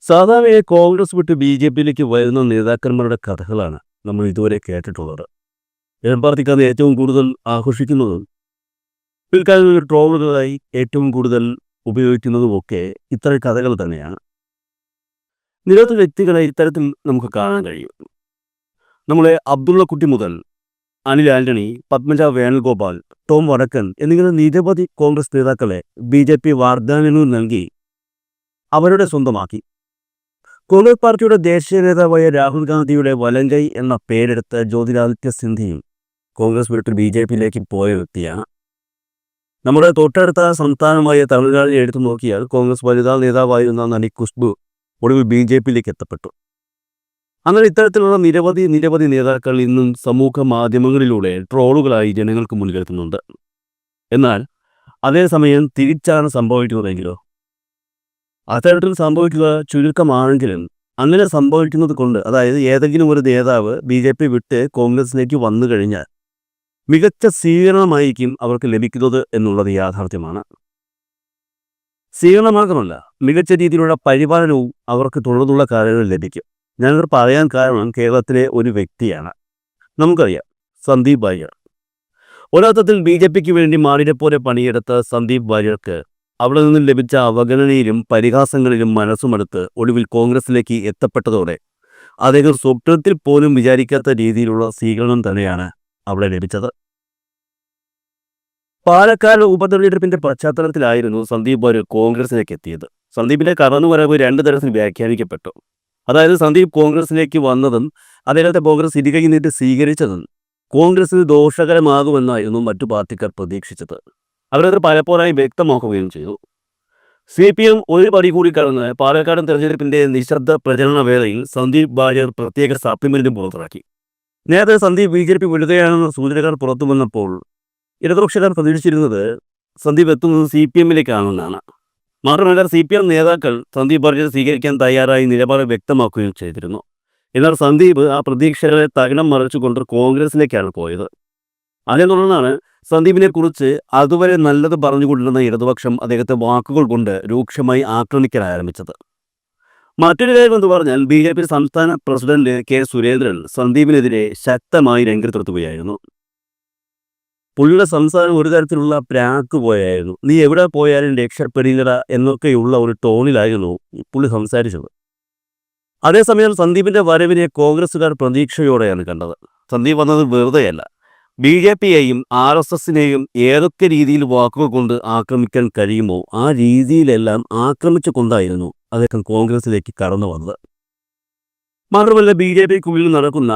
സാധാരണയായി കോൺഗ്രസ് വിട്ട് B J പിയിലേക്ക് വരുന്ന നേതാക്കന്മാരുടെ കഥകളാണ് നമ്മൾ ഇതുവരെ കേട്ടിട്ടുള്ളത്. ഇടം പാർട്ടിക്കാർ ഏറ്റവും കൂടുതൽ ആഘോഷിക്കുന്നതും പിൽക്കാലങ്ങളിൽ ട്രോളുകളായി ഏറ്റവും കൂടുതൽ ഉപയോഗിക്കുന്നതുമൊക്കെ ഇത്തരം കഥകൾ തന്നെയാണ്. നിരവധി വ്യക്തികളെ ഇത്തരത്തിൽ നമുക്ക് കാണാൻ കഴിയും. നമ്മളെ അബ്ദുള്ള കുട്ടി മുതൽ അനിൽ ആന്റണി, പത്മജ വേണുഗോപാൽ, ടോം വടക്കൻ എന്നിങ്ങനെ നിരവധി കോൺഗ്രസ് നേതാക്കളെ ബി ജെ പി വാഗ്ദാനങ്ങൾ നൽകി അവരുടെ സ്വന്തമാക്കി. കോൺഗ്രസ് പാർട്ടിയുടെ ദേശീയ നേതാവായ രാഹുൽ ഗാന്ധിയുടെ വലങ്കൈ എന്ന പേരെടുത്ത് ജ്യോതിരാദിത്യ സിന്ധ്യയും കോൺഗ്രസ് വിട്ട് ബി ജെ പിയിലേക്ക് പോയ വ്യക്തിയാണ്. നമ്മുടെ തൊട്ടടുത്ത സംസ്ഥാനമായ തമിഴ്നാടിനെ എടുത്തു നോക്കിയാൽ കോൺഗ്രസ് വനിതാ നേതാവായിരുന്ന നടി ഖുഷ്ബു ഒടുവിൽ ബി ജെ പിയിലേക്ക് എത്തപ്പെട്ടു. അങ്ങനെ ഇത്തരത്തിലുള്ള നിരവധി നേതാക്കൾ ഇന്നും സമൂഹ മാധ്യമങ്ങളിലൂടെ ട്രോളുകളായി ജനങ്ങൾക്ക് മുന്നിലെത്തുന്നുണ്ട്. എന്നാൽ അതേസമയം തിരിച്ചാണ് സംഭവിക്കുന്നതെങ്കിലോ? അത്തരത്തിൽ സംഭവിക്കുക ചുരുക്കമാണെങ്കിലും അങ്ങനെ സംഭവിക്കുന്നത് കൊണ്ട്, അതായത് ഏതെങ്കിലും ഒരു നേതാവ് ബി ജെ പി വിട്ട് കോൺഗ്രസിലേക്ക് വന്നു കഴിഞ്ഞാൽ മികച്ച സ്വീകരണമായിരിക്കും അവർക്ക് ലഭിക്കുന്നത് എന്നുള്ളത് യാഥാർത്ഥ്യമാണ്. സ്വീകരണം മാത്രമല്ല, മികച്ച രീതിയിലുള്ള പരിപാലനവും അവർക്ക് തുടർന്നുള്ള കാലങ്ങളിൽ ലഭിക്കും. ഞാനത് പറയാൻ കാരണം കേരളത്തിലെ ഒരു വ്യക്തിയാണ്. നമുക്കറിയാം, സന്ദീപ് വാര്യർ. ഒരർത്ഥത്തിൽ ബി ജെ പിക്ക് വേണ്ടി മാറിനെ പോലെ പണിയെടുത്ത സന്ദീപ് വാര്യർക്ക് അവിടെ നിന്നും ലഭിച്ച അവഗണനയിലും പരിഹാസങ്ങളിലും മനസ്സുമടുത്ത് ഒടുവിൽ കോൺഗ്രസിലേക്ക് എത്തപ്പെട്ടതോടെ അദ്ദേഹം സ്വപ്നത്തിൽ പോലും വിചാരിക്കാത്ത രീതിയിലുള്ള സ്വീകരണം തന്നെയാണ് അവിടെ ലഭിച്ചത്. പാലക്കാട് ഉപതെരഞ്ഞെടുപ്പിന്റെ പശ്ചാത്തലത്തിലായിരുന്നു സന്ദീപ് വാര്യർ കോൺഗ്രസിലേക്ക് എത്തിയത്. സന്ദീപിന്റെ കടന്നുവരവ് രണ്ട് തരത്തിൽ വ്യാഖ്യാനിക്കപ്പെട്ടു. അതായത് സന്ദീപ് കോൺഗ്രസിലേക്ക് വന്നതും അദ്ദേഹത്തെ കോൺഗ്രസ് ഇരുകൈ നീട്ടി സ്വീകരിച്ചതും കോൺഗ്രസിന് ദോഷകരമാകുമെന്നായിരുന്നു മറ്റു പാർട്ടിക്കാർ പ്രതീക്ഷിച്ചത്. അവരത് പലപ്പോഴായി വ്യക്തമാക്കുകയും ചെയ്തു. CPM ഒരു പടി കൂടി കടന്ന് പാലക്കാട് തെരഞ്ഞെടുപ്പിന്റെ നിശബ്ദ പ്രചരണ വേളയിൽ സന്ദീപ് വാര്യർ പ്രത്യേക സപ്ലിമെന്റും പുറത്തിറക്കി. നേരത്തെ സന്ദീപ് ബി ജെ പി വിടുകയാണെന്ന സൂചനകൾ പുറത്തു വന്നപ്പോൾ ഇടതുപക്ഷക്കാർ പ്രതീക്ഷിച്ചിരുന്നത് സന്ദീപ് എത്തുന്നത് CPMലേക്കാണെന്നാണ്. മാത്രമല്ല, CPM നേതാക്കൾ സന്ദീപ് വാര്യർ സ്വീകരിക്കാൻ തയ്യാറായി നിലപാട് വ്യക്തമാക്കുകയും ചെയ്തിരുന്നു. എന്നാൽ സന്ദീപ് ആ പ്രതീക്ഷകളെ തകിടം മറിച്ചുകൊണ്ട് കോൺഗ്രസിലേക്കാണ് പോയത്. അതേ തുടർന്നാണ് സന്ദീപിനെ കുറിച്ച് അതുവരെ നല്ലത് പറഞ്ഞുകൊണ്ടിരുന്ന ഇടതുപക്ഷം അദ്ദേഹത്തെ വാക്കുകൾ കൊണ്ട് രൂക്ഷമായി ആക്രമിക്കാൻ ആരംഭിച്ചത്. മറ്റൊരു കാര്യം എന്ന് പറഞ്ഞാൽ, BJP സംസ്ഥാന പ്രസിഡന്റ് കെ സുരേന്ദ്രൻ സന്ദീപിനെതിരെ ശക്തമായി രംഗത്തെത്തുകയായിരുന്നു. പുള്ളിയുടെ സംസാരം ഒരു തരത്തിലുള്ള പ്രാക്ക് പോയായിരുന്നു. നീ എവിടെ പോയാലും രക്ഷപ്പെടില്ലട എന്നൊക്കെയുള്ള ഒരു ടോണിലായിരുന്നു പുള്ളി സംസാരിച്ചത്. അതേസമയം സന്ദീപിന്റെ വരവിനെ കോൺഗ്രസുകാർ പ്രതീക്ഷയോടെയാണ് കണ്ടത്. സന്ദീപ് വന്നത് വെറുതെയല്ല. BJPയെയും RSSനെയും ഏതൊക്കെ രീതിയിൽ വാക്കുകൾ കൊണ്ട് ആക്രമിക്കാൻ കഴിയുമോ ആ രീതിയിലെല്ലാം ആക്രമിച്ചു കൊണ്ടായിരുന്നു അദ്ദേഹം കോൺഗ്രസിലേക്ക് കടന്നു വന്നത്. മാത്രമല്ല, BJPക്കുള്ളിൽ നടക്കുന്ന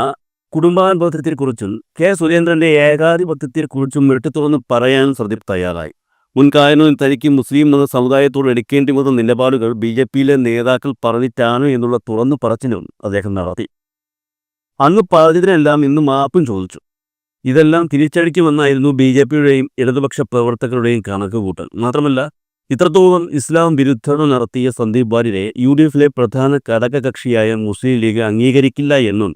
കുടുംബാധിപത്യത്തെക്കുറിച്ചും കെ സുരേന്ദ്രന്റെ ഏകാധിപത്യത്തെക്കുറിച്ചും വെട്ടിത്തുറന്ന് പറയാൻ സന്ദീപ് തയ്യാറായി. മുൻകാലങ്ങളിൽ തനിക്ക് മുസ്ലിം മത സമുദായത്തോട് എടുക്കേണ്ടി വന്ന നിലപാടുകൾ BJPയിലെ നേതാക്കൾ പറഞ്ഞിട്ടാണ് എന്നുള്ള തുറന്നു പറച്ചിലും അദ്ദേഹം നടത്തി. അന്ന് പറഞ്ഞതിനെല്ലാം ഇന്ന് മാപ്പും ചോദിച്ചു. ഇതെല്ലാം തിരിച്ചടിക്കുമെന്നായിരുന്നു BJPയുടെയും ഇടതുപക്ഷ പ്രവർത്തകരുടെയും കണക്കുകൂട്ടൽ. മാത്രമല്ല, ഇത്രത്തോളം ഇസ്ലാം വിരുദ്ധത നടത്തിയ സന്ദീപ് വാര്യരെ UDFിലെ പ്രധാന ഘടകകക്ഷിയായ മുസ്ലിം ലീഗ് അംഗീകരിക്കില്ല എന്നും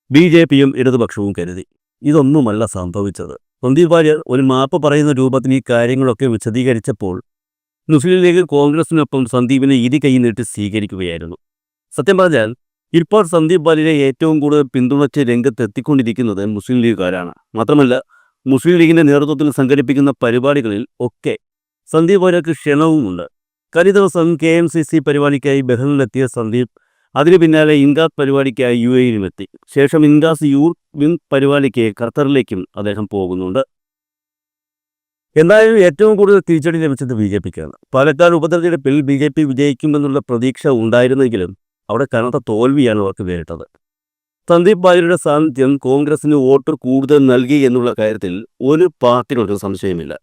BJPയും ഇടതുപക്ഷവും കരുതി. ഇതൊന്നുമല്ല സംഭവിച്ചത്. സന്ദീപ് വാര്യർ ഒരു മാപ്പ് പറയുന്ന രൂപത്തിൽ ഈ കാര്യങ്ങളൊക്കെ വിശദീകരിച്ചപ്പോൾ മുസ്ലിം ലീഗ് കോൺഗ്രസിനൊപ്പം സന്ദീപിനെ ഇരു കൈ നീട്ടി സ്വീകരിക്കുകയായിരുന്നു. സത്യം പറഞ്ഞാൽ ഇപ്പോൾ സന്ദീപ് വാര്യരെ ഏറ്റവും കൂടുതൽ പിന്തുണച്ച് രംഗത്തെത്തിക്കൊണ്ടിരിക്കുന്നത് മുസ്ലിം ലീഗുകാരാണ്. മാത്രമല്ല, മുസ്ലിം ലീഗിന്റെ നേതൃത്വത്തിൽ സംഘടിപ്പിക്കുന്ന പരിപാടികളിൽ ഒക്കെ സന്ദീപ് വാര്യർക്ക് ക്ഷണവുമുണ്ട്. കഴിഞ്ഞ ദിവസം KMCC പരിപാടിക്കായി ബഹ്റിനിലെത്തിയ സന്ദീപ് അതിനു പിന്നാലെ ഇൻഗാസ് പരിപാടിക്കായി UAEയിലുമെത്തി. ശേഷം ഇൻഗാസ് യൂത്ത് വിങ് പരിപാടിക്ക് ഖത്തറിലേക്കും അദ്ദേഹം പോകുന്നുണ്ട്. എന്തായാലും ഏറ്റവും കൂടുതൽ തിരിച്ചടി ലഭിച്ചത് BJPക്കാണ്. പാലക്കാട് ഉപതെരഞ്ഞെടുപ്പിൽ BJP വിജയിക്കുമെന്നുള്ള പ്രതീക്ഷ ഉണ്ടായിരുന്നെങ്കിലും അവിടെ കനത്ത തോൽവിയാണ് അവർക്ക് നേരിട്ടത്. സന്ദീപ് വാര്യരുടെ സാന്നിധ്യം കോൺഗ്രസിന് വോട്ട് കൂടുതൽ നൽകി എന്നുള്ള കാര്യത്തിൽ ഒരു പാർട്ടിക്കൊരു സംശയമില്ല.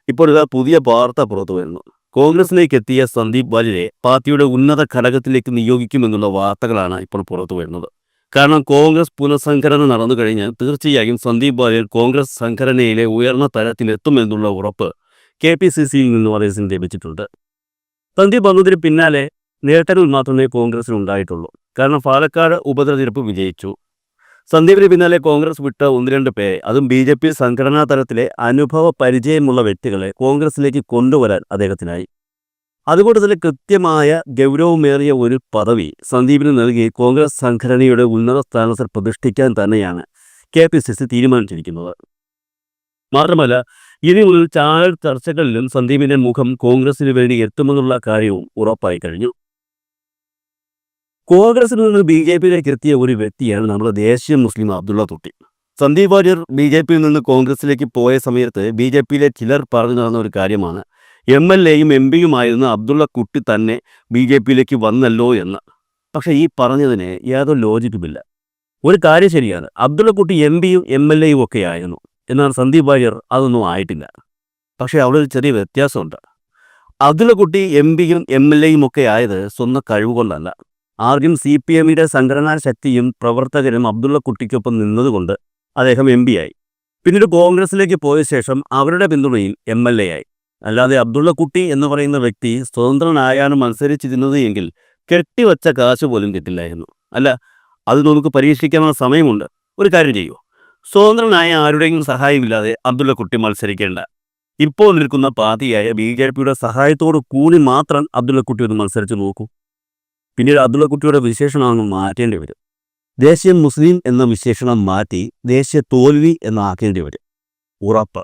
ഇപ്പോൾ ഇതാ പുതിയ വാർത്ത പുറത്തു വരുന്നു. കോൺഗ്രസിലേക്ക് എത്തിയ സന്ദീപ് വാര്യരെ പാർട്ടിയുടെ ഉന്നത ഘടകത്തിലേക്ക് നിയോഗിക്കുമെന്നുള്ള വാർത്തകളാണ് ഇപ്പോൾ പുറത്തു വരുന്നത്. കാരണം കോൺഗ്രസ് പുനഃസംഘടന നടന്നു കഴിഞ്ഞാൽ തീർച്ചയായും സന്ദീപ് വാര്യർ കോൺഗ്രസ് സംഘടനയിലെ ഉയർന്ന തലത്തിലെത്തുമെന്നുള്ള ഉറപ്പ് KPCCയിൽ നിന്നും അദ്ദേഹത്തിന് ലഭിച്ചിട്ടുണ്ട്. സന്ദീപ് വന്നതിന് പിന്നാലെ നേട്ടങ്ങൾ മാത്രമേ കോൺഗ്രസിന് ഉണ്ടായിട്ടുള്ളൂ. കാരണം പാലക്കാട് ഉപതെരഞ്ഞെടുപ്പ് വിജയിച്ചു. സന്ദീപിന് പിന്നാലെ കോൺഗ്രസ് വിട്ട 1-2 പേരെ, അതും BJP സംഘടനാ തലത്തിലെ അനുഭവ പരിചയമുള്ള വ്യക്തികളെ കോൺഗ്രസിലേക്ക് കൊണ്ടുവരാൻ അദ്ദേഹത്തിനായി. അതുകൊണ്ട് തന്നെ കൃത്യമായ ഗൗരവമേറിയ ഒരു പദവി സന്ദീപിന് നൽകി കോൺഗ്രസ് സംഘടനയുടെ ഉന്നത സ്ഥാനത്തിൽ പ്രതിഷ്ഠിക്കാൻ തന്നെയാണ് KPCC തീരുമാനിച്ചിരിക്കുന്നത്. മാത്രമല്ല, ഇനി മുതൽ ചാനൽ ചർച്ചകളിലും സന്ദീപിന്റെ മുഖം കോൺഗ്രസിന് വേണ്ടി എത്തുമെന്നുള്ള കാര്യവും ഉറപ്പായി കഴിഞ്ഞു. കോൺഗ്രസിൽ നിന്ന് BJPയിലേക്ക് എത്തിയ ഒരു വ്യക്തിയാണ് നമ്മുടെ ദേശീയ മുസ്ലിം അബ്ദുള്ള കുട്ടി. സന്ദീപ് വാര്യർ BJPയിൽ നിന്ന് കോൺഗ്രസിലേക്ക് പോയ സമയത്ത് BJPയിലെ ചിലർ പറഞ്ഞു നടന്ന ഒരു കാര്യമാണ് MLAയും MPയുമായിരുന്ന അബ്ദുള്ള കുട്ടി തന്നെ BJPയിലേക്ക് വന്നല്ലോ എന്ന്. പക്ഷേ ഈ പറഞ്ഞതിന് യാതൊരു ലോജിക്കുമില്ല. ഒരു കാര്യം ശരിയാണ്, അബ്ദുള്ള കുട്ടി MPയും MLAയും ഒക്കെ ആയിരുന്നു. എന്നാൽ സന്ദീപ് വാര്യർ അതൊന്നും ആയിട്ടില്ല. പക്ഷേ അവിടെ ഒരു ചെറിയ വ്യത്യാസമുണ്ട്. അബ്ദുള്ള കുട്ടി MPയും MLAയും ഒക്കെ ആയത് സ്വന്തം കഴിവുകൊണ്ടല്ല. ആദ്യം CPMയുടെ സംഘടനാ ശക്തിയും പ്രവർത്തകരും അബ്ദുള്ള കുട്ടിക്കൊപ്പം നിന്നതുകൊണ്ട് അദ്ദേഹം MP ആയി. പിന്നീട് കോൺഗ്രസിലേക്ക് പോയ ശേഷം അവരുടെ പിന്തുണയിൽ MLA ആയി. അല്ലാതെ അബ്ദുള്ള കുട്ടി എന്ന് പറയുന്ന വ്യക്തി സ്വതന്ത്രനായാണ് മത്സരിച്ചിരുന്നത് എങ്കിൽ കെട്ടിവച്ച കാശ് പോലും കിട്ടില്ലായിരുന്നു. അല്ല, അത് നമുക്ക് പരീക്ഷിക്കാനുള്ള സമയമുണ്ട്. ഒരു കാര്യം ചെയ്യൂ, സ്വതന്ത്രനായ ആരുടെയും സഹായമില്ലാതെ അബ്ദുള്ള കുട്ടി മത്സരിക്കേണ്ട. ഇപ്പോൾ നിൽക്കുന്ന പാർട്ടിയായ BJPയുടെ സഹായത്തോടു കൂടി മാത്രം അബ്ദുള്ള കുട്ടി ഒന്ന് മത്സരിച്ച് നോക്കൂ. പിന്നീട് അബ്ദുള്ള കുട്ടിയുടെ വിശേഷണം മാറ്റേണ്ടി വരും. ദേശീയ മുസ്ലിം എന്ന വിശേഷണം മാറ്റി ദേശീയ തോൽവി എന്നാക്കേണ്ടി വരും. ഉറപ്പ്.